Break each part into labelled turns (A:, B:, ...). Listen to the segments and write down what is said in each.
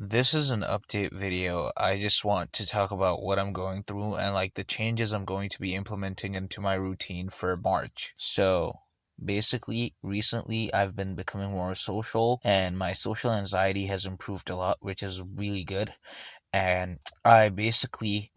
A: This is an update video. I just want to talk about what I'm going through and like the changes I'm going to be implementing into my routine for March. So, basically, recently I've been becoming more social and my social anxiety has improved a lot, which is really good. And I basically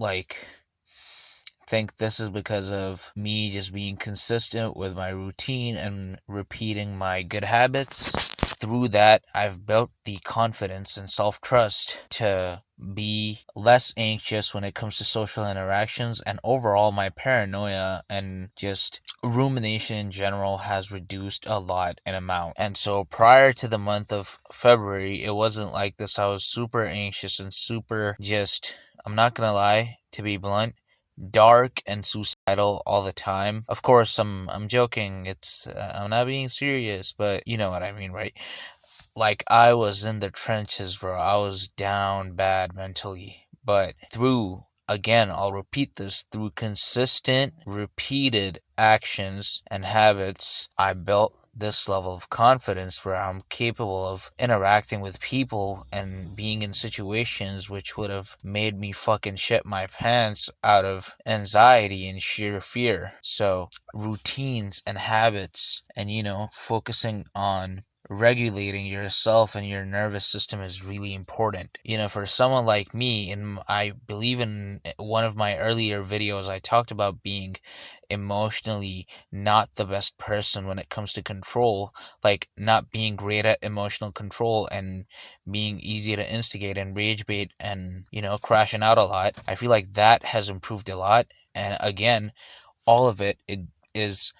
A: think this is because of me just being consistent with my routine and repeating my good habits. Through that, I've built the confidence and self trust to be less anxious when it comes to social interactions, and overall, my paranoia and just rumination in general has reduced a lot in amount. And so, prior to the month of February, it wasn't like this. I was super anxious and super just, I'm not gonna lie, to be blunt, dark and suicidal all the time. Of course, I'm joking. I'm not being serious, but you know what I mean, right? Like I was in the trenches, bro. I was down bad mentally. But through, again, I'll repeat this, through consistent, repeated actions and habits, I built this level of confidence where I'm capable of interacting with people and being in situations which would have made me fucking shit my pants out of anxiety and sheer fear. So, routines and habits and, focusing on regulating yourself and your nervous system is really important. For someone like me, and I believe in one of my earlier videos, I talked about being emotionally not the best person when it comes to control, like not being great at emotional control and being easy to instigate and rage bait and, crashing out a lot. I feel like that has improved a lot. And again, all of it is,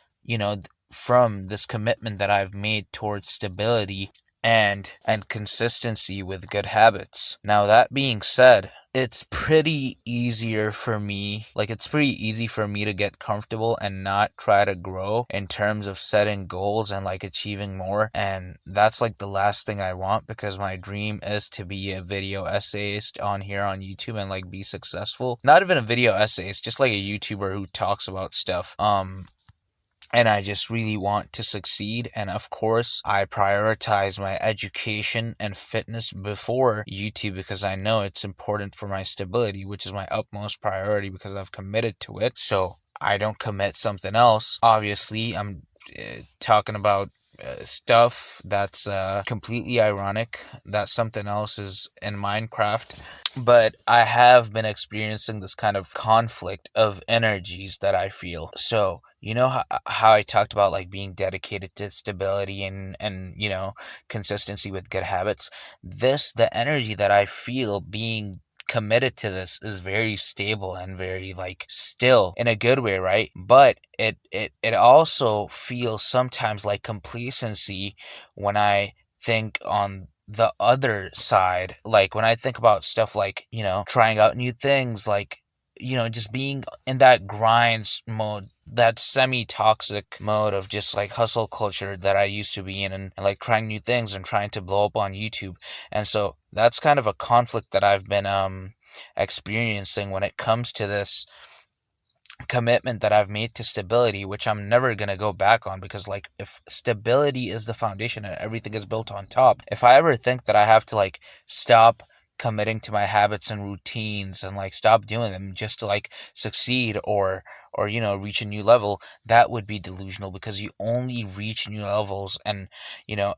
A: from this commitment that I've made towards stability and consistency with good habits. Now that being said, it's pretty easy for me to get comfortable and not try to grow in terms of setting goals and like achieving more. And that's like the last thing I want, because my dream is to be a video essayist on here on YouTube and like be successful. Not even a video essayist, just like a YouTuber who talks about stuff. And I just really want to succeed. And of course, I prioritize my education and fitness before YouTube because I know it's important for my stability, which is my utmost priority because I've committed to it. So I don't commit something else. Obviously, I'm talking about stuff that's completely ironic that something else is in Minecraft. But I have been experiencing this kind of conflict of energies that I feel. So, how I talked about like being dedicated to stability and consistency with good habits. The energy that I feel being committed to this is very stable and very like still in a good way, right? But it also feels sometimes like complacency when I think on the other side, like when I think about stuff like, trying out new things, like, just being in that grind mode, that semi-toxic mode of just like hustle culture that I used to be in, and like trying new things and trying to blow up on YouTube. And so that's kind of a conflict that I've been experiencing when it comes to this commitment that I've made to stability, which I'm never going to go back on, because like if stability is the foundation and everything is built on top, if I ever think that I have to like stop committing to my habits and routines and like stop doing them just to like succeed or reach a new level, that would be delusional, because you only reach new levels and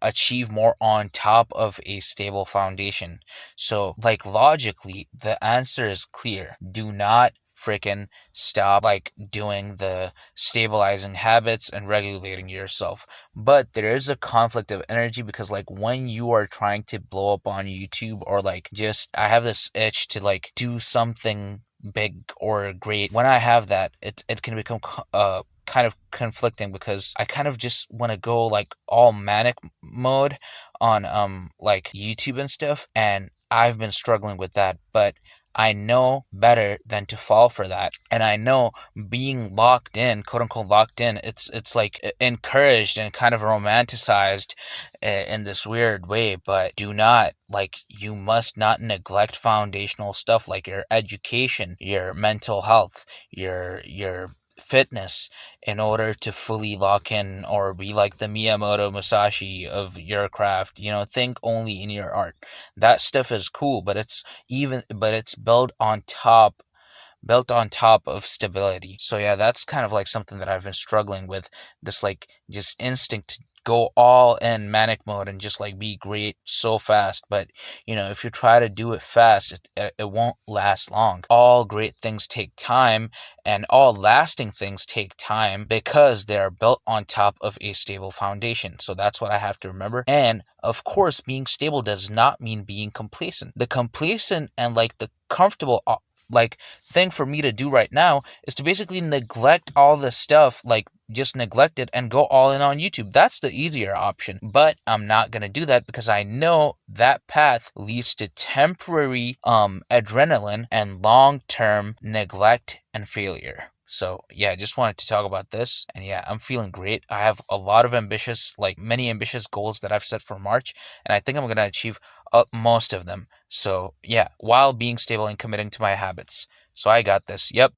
A: achieve more on top of a stable foundation. So like logically the answer is clear: do not freaking stop like doing the stabilizing habits and regulating yourself. But there is a conflict of energy, because like when you are trying to blow up on YouTube, or like just I have this itch to like do something big or great, when I have that, it can become kind of conflicting, because I kind of just want to go like all manic mode on like YouTube and stuff, and I've been struggling with that. But I know better than to fall for that. And I know being locked in, quote unquote locked in, it's like encouraged and kind of romanticized in this weird way. But do not, like, you must not neglect foundational stuff like your education, your mental health, your fitness in order to fully lock in or be like the Miyamoto Musashi of your craft. Think only in your art. That stuff is cool, but it's built on top of stability. So yeah, that's kind of like something that I've been struggling with. This like just instinct to go all in manic mode and just like be great so fast. But if you try to do it fast, it won't last long. All great things take time, and all lasting things take time because they are built on top of a stable foundation. So that's what I have to remember. And of course, being stable does not mean being complacent. The complacent and like the comfortable like thing for me to do right now is to basically neglect all the stuff, like just neglect it and go all in on YouTube. That's the easier option. But I'm not going to do that because I know that path leads to temporary adrenaline and long-term neglect and failure. So yeah, I just wanted to talk about this, and yeah, I'm feeling great. I have a lot of many ambitious goals that I've set for March, and I think I'm gonna achieve most of them. So yeah, while being stable and committing to my habits. So I got this. Yep.